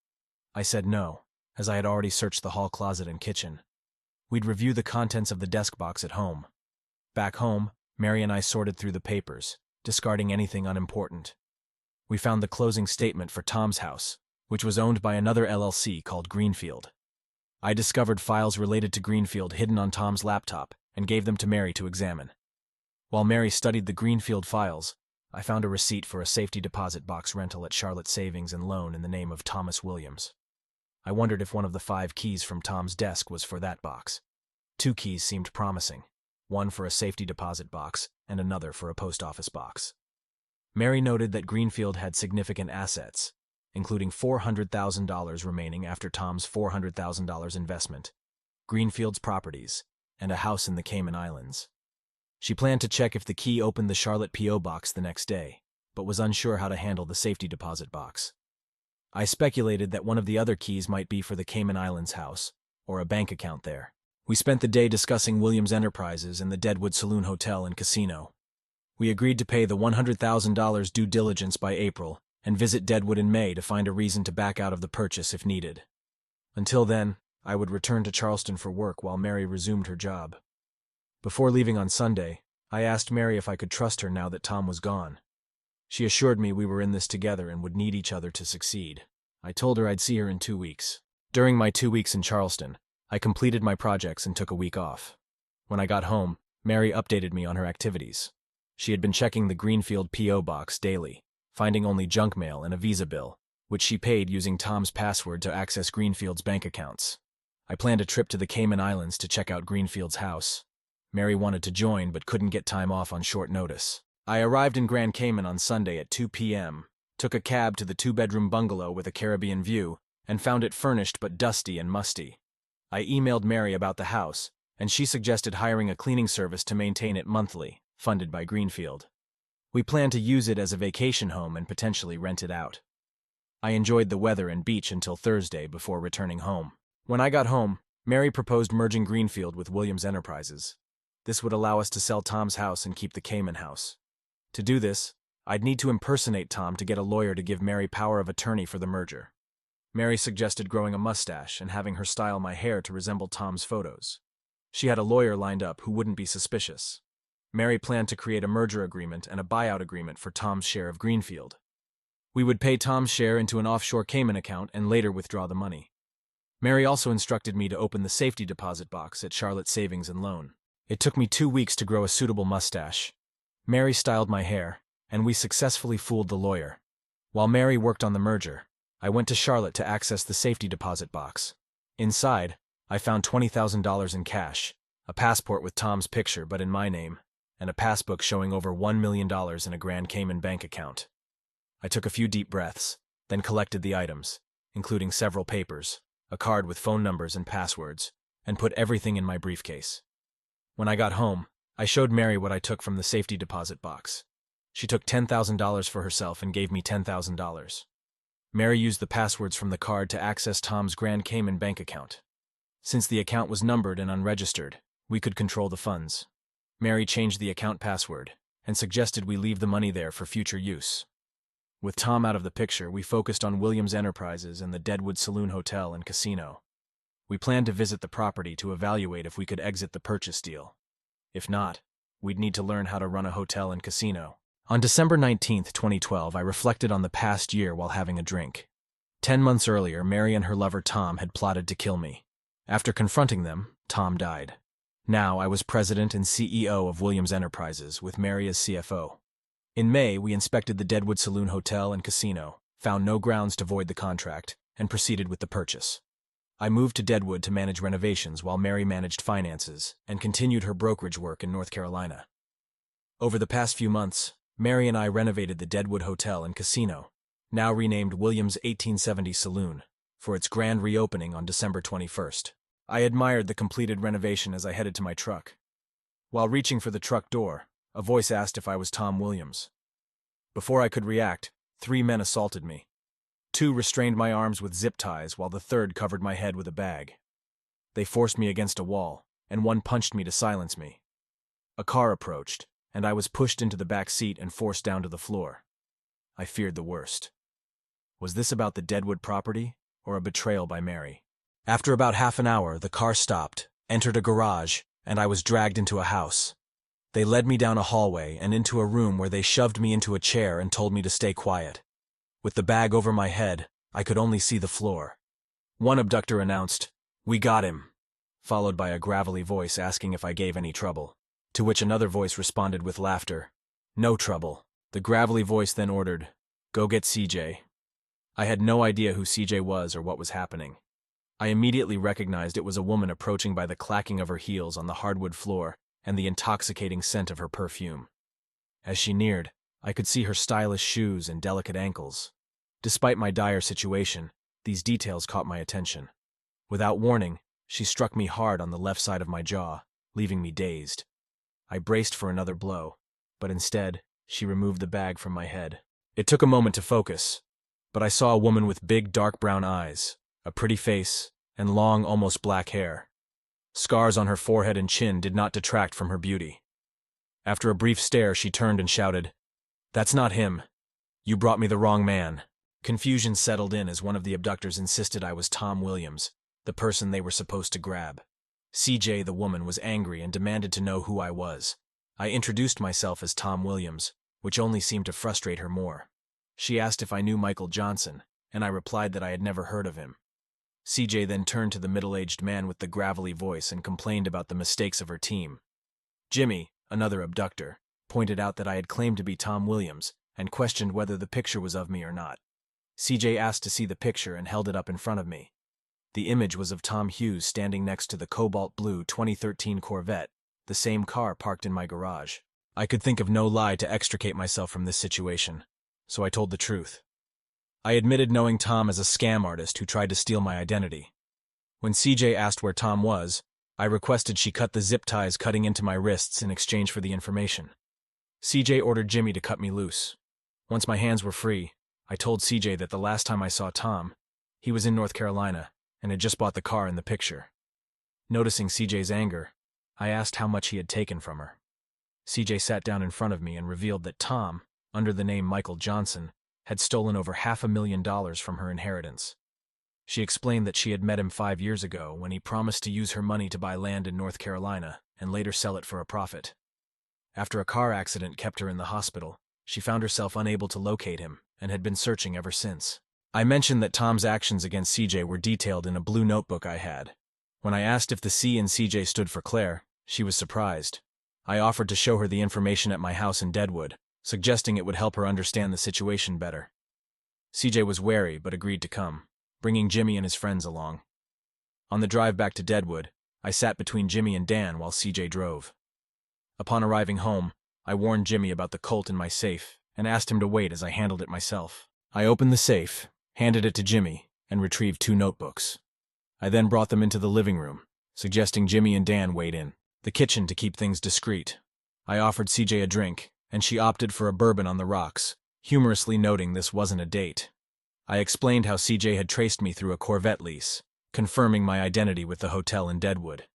I said no, as I had already searched the hall closet and kitchen. We'd review the contents of the desk box at home. Back home, Mary and I sorted through the papers, discarding anything unimportant. We found the closing statement for Tom's house, which was owned by another LLC called Greenfield. I discovered files related to Greenfield hidden on Tom's laptop and gave them to Mary to examine. While Mary studied the Greenfield files, I found a receipt for a safety deposit box rental at Charlotte Savings and Loan in the name of Thomas Williams. I wondered if one of the 5 keys from Tom's desk was for that box. 2 keys seemed promising, one for a safety deposit box and another for a post office box. Mary noted that Greenfield had significant assets, including $400,000 remaining after Tom's $400,000 investment, Greenfield's properties, and a house in the Cayman Islands. She planned to check if the key opened the Charlotte P.O. box the next day, but was unsure how to handle the safety deposit box. I speculated that one of the other keys might be for the Cayman Islands house, or a bank account there. We spent the day discussing Williams Enterprises and the Deadwood Saloon Hotel and Casino. We agreed to pay the $100,000 due diligence by April and visit Deadwood in May to find a reason to back out of the purchase if needed. Until then, I would return to Charleston for work while Mary resumed her job. Before leaving on Sunday, I asked Mary if I could trust her now that Tom was gone. She assured me we were in this together and would need each other to succeed. I told her I'd see her in 2 weeks. During my 2 weeks in Charleston, I completed my projects and took a week off. When I got home, Mary updated me on her activities. She had been checking the Greenfield P.O. box daily, finding only junk mail and a Visa bill, which she paid using Tom's password to access Greenfield's bank accounts. I planned a trip to the Cayman Islands to check out Greenfield's house. Mary wanted to join but couldn't get time off on short notice. I arrived in Grand Cayman on Sunday at 2 p.m., took a cab to the 2-bedroom bungalow with a Caribbean view, and found it furnished but dusty and musty. I emailed Mary about the house, and she suggested hiring a cleaning service to maintain it monthly, funded by Greenfield. We planned to use it as a vacation home and potentially rent it out. I enjoyed the weather and beach until Thursday before returning home. When I got home, Mary proposed merging Greenfield with Williams Enterprises. This would allow us to sell Tom's house and keep the Cayman house. To do this, I'd need to impersonate Tom to get a lawyer to give Mary power of attorney for the merger. Mary suggested growing a mustache and having her style my hair to resemble Tom's photos. She had a lawyer lined up who wouldn't be suspicious. Mary planned to create a merger agreement and a buyout agreement for Tom's share of Greenfield. We would pay Tom's share into an offshore Cayman account and later withdraw the money. Mary also instructed me to open the safety deposit box at Charlotte Savings and Loan. It took me 2 weeks to grow a suitable mustache. Mary styled my hair, and we successfully fooled the lawyer. While Mary worked on the merger, I went to Charlotte to access the safety deposit box. Inside, I found $20,000 in cash, a passport with Tom's picture but in my name, and a passbook showing over $1 million in a Grand Cayman bank account. I took a few deep breaths, then collected the items, including several papers, a card with phone numbers and passwords, and put everything in my briefcase. When I got home, I showed Mary what I took from the safety deposit box. She took $10,000 for herself and gave me $10,000. Mary used the passwords from the card to access Tom's Grand Cayman bank account. Since the account was numbered and unregistered, we could control the funds. Mary changed the account password and suggested we leave the money there for future use. With Tom out of the picture, we focused on Williams Enterprises and the Deadwood Saloon Hotel and Casino. We planned to visit the property to evaluate if we could exit the purchase deal. If not, we'd need to learn how to run a hotel and casino. On December 19, 2012, I reflected on the past year while having a drink. 10 months earlier, Mary and her lover Tom had plotted to kill me. After confronting them, Tom died. Now I was president and CEO of Williams Enterprises, with Mary as CFO. In May, we inspected the Deadwood Saloon Hotel and Casino, found no grounds to void the contract, and proceeded with the purchase. I moved to Deadwood to manage renovations while Mary managed finances and continued her brokerage work in North Carolina. Over the past few months, Mary and I renovated the Deadwood Hotel and Casino, now renamed Williams 1870 Saloon, for its grand reopening on December 21st. I admired the completed renovation as I headed to my truck. While reaching for the truck door, a voice asked if I was Tom Williams. Before I could react, 3 men assaulted me. 2 restrained my arms with zip ties while the third covered my head with a bag. They forced me against a wall, and one punched me to silence me. A car approached, and I was pushed into the back seat and forced down to the floor. I feared the worst. Was this about the Deadwood property, or a betrayal by Mary? After about half an hour, the car stopped, entered a garage, and I was dragged into a house. They led me down a hallway and into a room where they shoved me into a chair and told me to stay quiet. With the bag over my head, I could only see the floor. One abductor announced, "We got him," followed by a gravelly voice asking if I gave any trouble, to which another voice responded with laughter, "No trouble." The gravelly voice then ordered, "Go get CJ." I had no idea who CJ was or what was happening. I immediately recognized it was a woman approaching by the clacking of her heels on the hardwood floor and the intoxicating scent of her perfume. As she neared, I could see her stylish shoes and delicate ankles. Despite my dire situation, these details caught my attention. Without warning, she struck me hard on the left side of my jaw, leaving me dazed. I braced for another blow, but instead, she removed the bag from my head. It took a moment to focus, but I saw a woman with big dark brown eyes, a pretty face, and long, almost black hair. Scars on her forehead and chin did not detract from her beauty. After a brief stare, she turned and shouted, "That's not him. You brought me the wrong man." Confusion settled in as one of the abductors insisted I was Tom Williams, the person they were supposed to grab. CJ, the woman, was angry and demanded to know who I was. I introduced myself as Tom Williams, which only seemed to frustrate her more. She asked if I knew Michael Johnson, and I replied that I had never heard of him. CJ then turned to the middle-aged man with the gravelly voice and complained about the mistakes of her team. Jimmy, another abductor, pointed out that I had claimed to be Tom Williams and questioned whether the picture was of me or not. CJ asked to see the picture and held it up in front of me. The image was of Tom Hughes standing next to the cobalt blue 2013 Corvette, the same car parked in my garage. I could think of no lie to extricate myself from this situation, so I told the truth. I admitted knowing Tom as a scam artist who tried to steal my identity. When CJ asked where Tom was, I requested she cut the zip ties cutting into my wrists in exchange for the information. CJ ordered Jimmy to cut me loose. Once my hands were free, I told CJ that the last time I saw Tom, he was in North Carolina and had just bought the car in the picture. Noticing CJ's anger, I asked how much he had taken from her. CJ sat down in front of me and revealed that Tom, under the name Michael Johnson, had stolen over $500,000 from her inheritance. She explained that she had met him 5 years ago when he promised to use her money to buy land in North Carolina and later sell it for a profit. After a car accident kept her in the hospital, she found herself unable to locate him and had been searching ever since. I mentioned that Tom's actions against CJ were detailed in a blue notebook I had. When I asked if the C in CJ stood for Claire, she was surprised. I offered to show her the information at my house in Deadwood, suggesting it would help her understand the situation better. CJ was wary but agreed to come, bringing Jimmy and his friends along. On the drive back to Deadwood, I sat between Jimmy and Dan while CJ drove. Upon arriving home, I warned Jimmy about the Colt in my safe and asked him to wait as I handled it myself. I opened the safe, handed it to Jimmy, and retrieved 2 notebooks. I then brought them into the living room, suggesting Jimmy and Dan wait in the kitchen to keep things discreet. I offered CJ a drink, and she opted for a bourbon on the rocks, humorously noting this wasn't a date. I explained how CJ had traced me through a Corvette lease, confirming my identity with the hotel in Deadwood.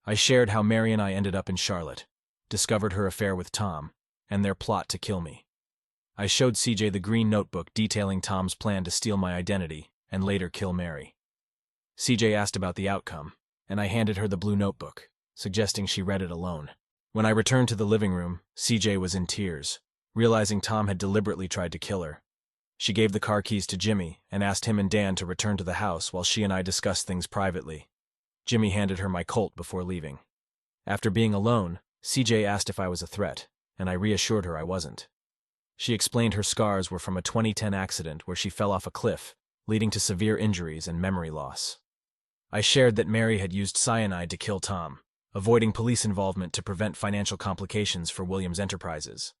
I shared how Mary and I ended up in Charlotte, discovered her affair with Tom, and their plot to kill me. I showed CJ the green notebook detailing Tom's plan to steal my identity and later kill Mary. CJ asked about the outcome, and I handed her the blue notebook, suggesting she read it alone. When I returned to the living room, CJ was in tears, realizing Tom had deliberately tried to kill her. She gave the car keys to Jimmy and asked him and Dan to return to the house while she and I discussed things privately. Jimmy handed her my Colt before leaving. After being alone, CJ asked if I was a threat, and I reassured her I wasn't. She explained her scars were from a 2010 accident where she fell off a cliff, leading to severe injuries and memory loss. I shared that Mary had used cyanide to kill Tom, avoiding police involvement to prevent financial complications for Williams Enterprises.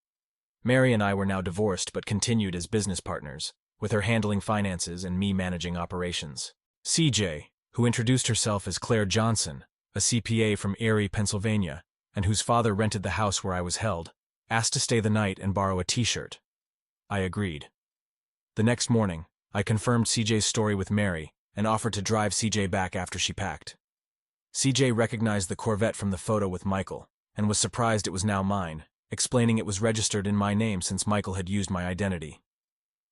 Mary and I were now divorced but continued as business partners, with her handling finances and me managing operations. CJ, who introduced herself as Claire Johnson, a CPA from Erie, Pennsylvania, and whose father rented the house where I was held, asked to stay the night and borrow a t-shirt. I agreed. The next morning, I confirmed CJ's story with Mary and offered to drive CJ back after she packed. CJ recognized the Corvette from the photo with Michael and was surprised it was now mine, explaining it was registered in my name since Michael had used my identity.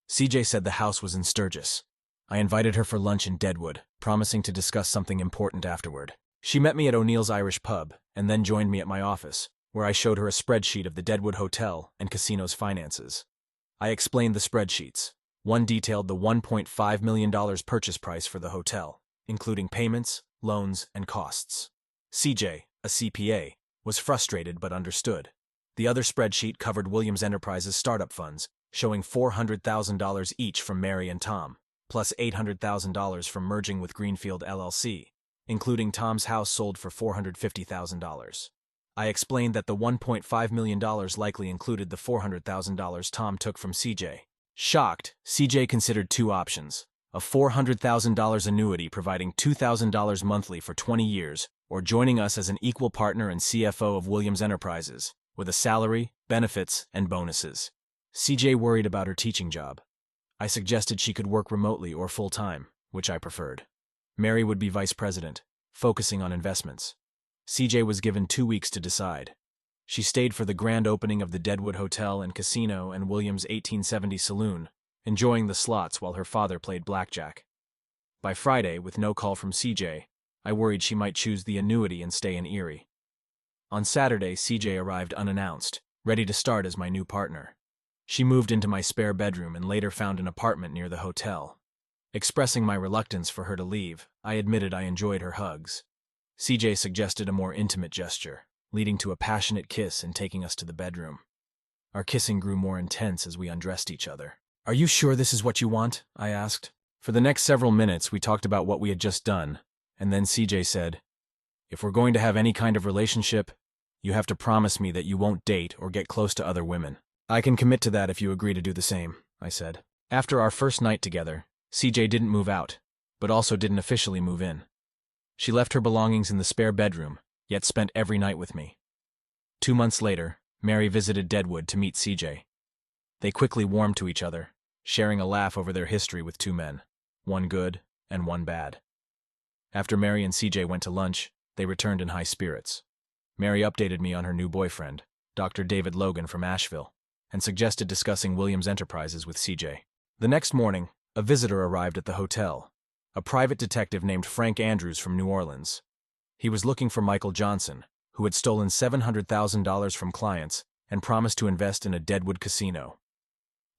CJ said the house was in Sturgis. I invited her for lunch in Deadwood, promising to discuss something important afterward. She met me at O'Neill's Irish Pub and then joined me at my office, where I showed her a spreadsheet of the Deadwood Hotel and casino's finances. I explained the spreadsheets. One detailed the $1.5 million purchase price for the hotel, including payments, loans, and costs. CJ, a CPA, was frustrated but understood. The other spreadsheet covered Williams Enterprises' startup funds, showing $400,000 each from Mary and Tom, plus $800,000 from merging with Greenfield LLC, including Tom's house sold for $450,000. I explained that the $1.5 million likely included the $400,000 Tom took from CJ. Shocked, CJ considered two options: a $400,000 annuity providing $2,000 monthly for 20 years, or joining us as an equal partner and CFO of Williams Enterprises, with a salary, benefits, and bonuses. CJ worried about her teaching job. I suggested she could work remotely or full-time, which I preferred. Mary would be vice president, focusing on investments. CJ was given 2 weeks to decide. She stayed for the grand opening of the Deadwood Hotel and Casino and Williams' 1870 saloon, enjoying the slots while her father played blackjack. By Friday, with no call from CJ, I worried she might choose the annuity and stay in Erie. On Saturday, CJ arrived unannounced, ready to start as my new partner. She moved into my spare bedroom and later found an apartment near the hotel. Expressing my reluctance for her to leave, I admitted I enjoyed her hugs. CJ suggested a more intimate gesture, leading to a passionate kiss and taking us to the bedroom. Our kissing grew more intense as we undressed each other. "Are you sure this is what you want?" I asked. For the next several minutes, we talked about what we had just done, and then CJ said, "If we're going to have any kind of relationship, you have to promise me that you won't date or get close to other women." "I can commit to that if you agree to do the same," I said. After our first night together, CJ didn't move out, but also didn't officially move in. She left her belongings in the spare bedroom, yet spent every night with me. 2 months later, Mary visited Deadwood to meet CJ. They quickly warmed to each other, sharing a laugh over their history with 2 men, one good and one bad. After Mary and CJ went to lunch, they returned in high spirits. Mary updated me on her new boyfriend, Dr. David Logan from Asheville, and suggested discussing Williams Enterprises with CJ. The next morning, a visitor arrived at the hotel, a private detective named Frank Andrews from New Orleans. He was looking for Michael Johnson, who had stolen $700,000 from clients and promised to invest in a Deadwood casino.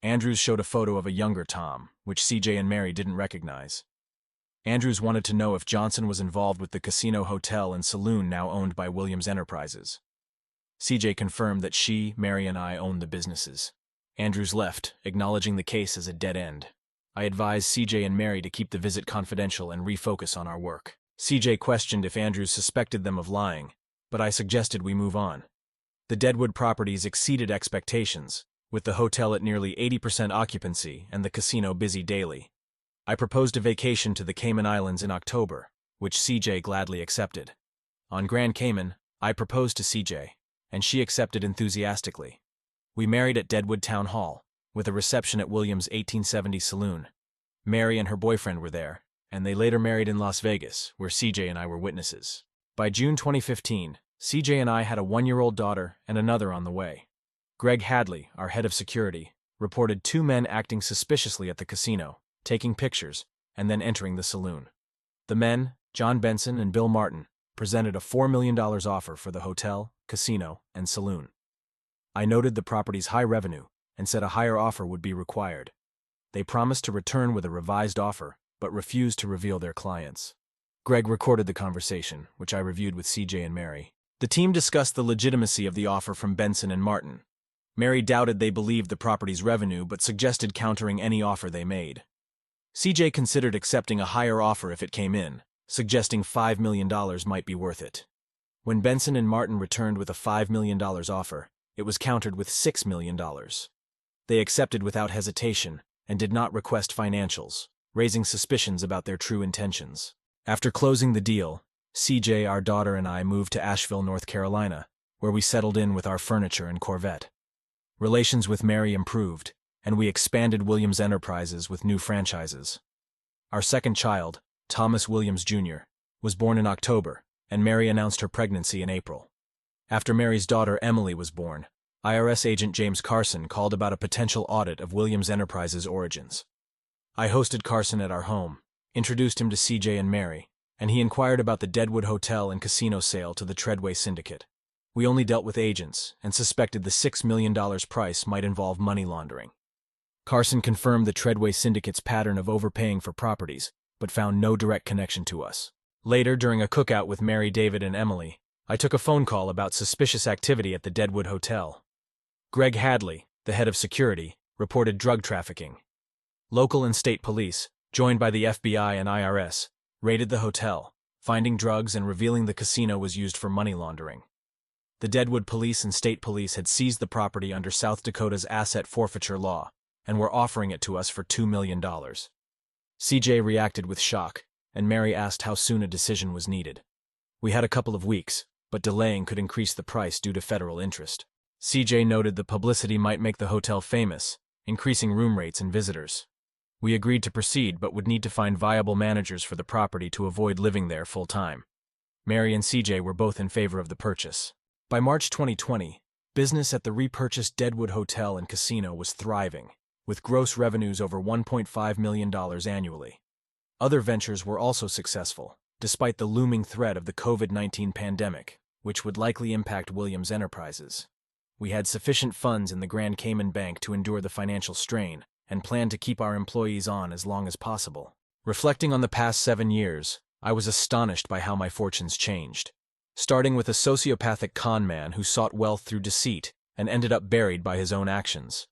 Andrews showed a photo of a younger Tom, which CJ and Mary didn't recognize. Andrews wanted to know if Johnson was involved with the casino hotel and saloon now owned by Williams Enterprises. CJ confirmed that she, Mary, and I owned the businesses. Andrews left, acknowledging the case as a dead end. I advised CJ and Mary to keep the visit confidential and refocus on our work. CJ questioned if Andrews suspected them of lying, but I suggested we move on. The Deadwood properties exceeded expectations, with the hotel at nearly 80% occupancy and the casino busy daily. I proposed a vacation to the Cayman Islands in October, which CJ gladly accepted. On Grand Cayman, I proposed to CJ, and she accepted enthusiastically. We married at Deadwood Town Hall, with a reception at Williams' 1870 saloon. Mary and her boyfriend were there, and they later married in Las Vegas, where CJ and I were witnesses. By June 2015, CJ and I had a 1-year-old daughter and another on the way. Greg Hadley, our head of security, reported 2 men acting suspiciously at the casino, taking pictures, and then entering the saloon. The men, John Benson and Bill Martin, presented a $4 million offer for the hotel, casino, and saloon. I noted the property's high revenue and said a higher offer would be required. They promised to return with a revised offer, but refused to reveal their clients. Greg recorded the conversation, which I reviewed with CJ and Mary. The team discussed the legitimacy of the offer from Benson and Martin. Mary doubted they believed the property's revenue, but suggested countering any offer they made. CJ considered accepting a higher offer if it came in, suggesting $5 million might be worth it. When Benson and Martin returned with a $5 million offer, it was countered with $6 million. They accepted without hesitation and did not request financials, raising suspicions about their true intentions. After closing the deal, CJ, our daughter, and I moved to Asheville, North Carolina, where we settled in with our furniture and Corvette. Relations with Mary improved, and we expanded Williams Enterprises with new franchises. Our second child, Thomas Williams Jr., was born in October, and Mary announced her pregnancy in April. After Mary's daughter Emily was born, IRS agent James Carson called about a potential audit of Williams Enterprises' origins. I hosted Carson at our home, introduced him to CJ and Mary, and he inquired about the Deadwood Hotel and Casino sale to the Treadway Syndicate. We only dealt with agents and suspected the $6 million price might involve money laundering. Carson confirmed the Treadway Syndicate's pattern of overpaying for properties, but found no direct connection to us. Later, during a cookout with Mary, David, and Emily, I took a phone call about suspicious activity at the Deadwood Hotel. Greg Hadley, the head of security, reported drug trafficking. Local and state police, joined by the FBI and IRS, raided the hotel, finding drugs and revealing the casino was used for money laundering. The Deadwood police and state police had seized the property under South Dakota's asset forfeiture law and were offering it to us for $2 million. CJ reacted with shock, and Mary asked how soon a decision was needed. We had a couple of weeks, but delaying could increase the price due to federal interest. CJ noted the publicity might make the hotel famous, increasing room rates and visitors. We agreed to proceed but would need to find viable managers for the property to avoid living there full-time. Mary and CJ were both in favor of the purchase. By March 2020, business at the repurchased Deadwood Hotel and Casino was thriving, with gross revenues over $1.5 million annually. Other ventures were also successful, despite the looming threat of the COVID-19 pandemic, which would likely impact Williams Enterprises. We had sufficient funds in the Grand Cayman Bank to endure the financial strain and planned to keep our employees on as long as possible. Reflecting on the past 7 years, I was astonished by how my fortunes changed. Starting with a sociopathic con man who sought wealth through deceit and ended up buried by his own actions.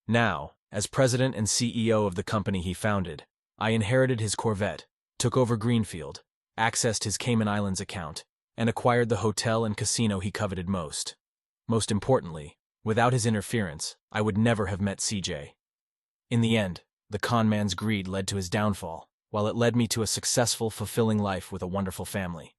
Now, as president and CEO of the company he founded, I inherited his Corvette, took over Greenfield, accessed his Cayman Islands account, and acquired the hotel and casino he coveted most. Most importantly, without his interference, I would never have met CJ. In the end, the con man's greed led to his downfall, while it led me to a successful, fulfilling life with a wonderful family.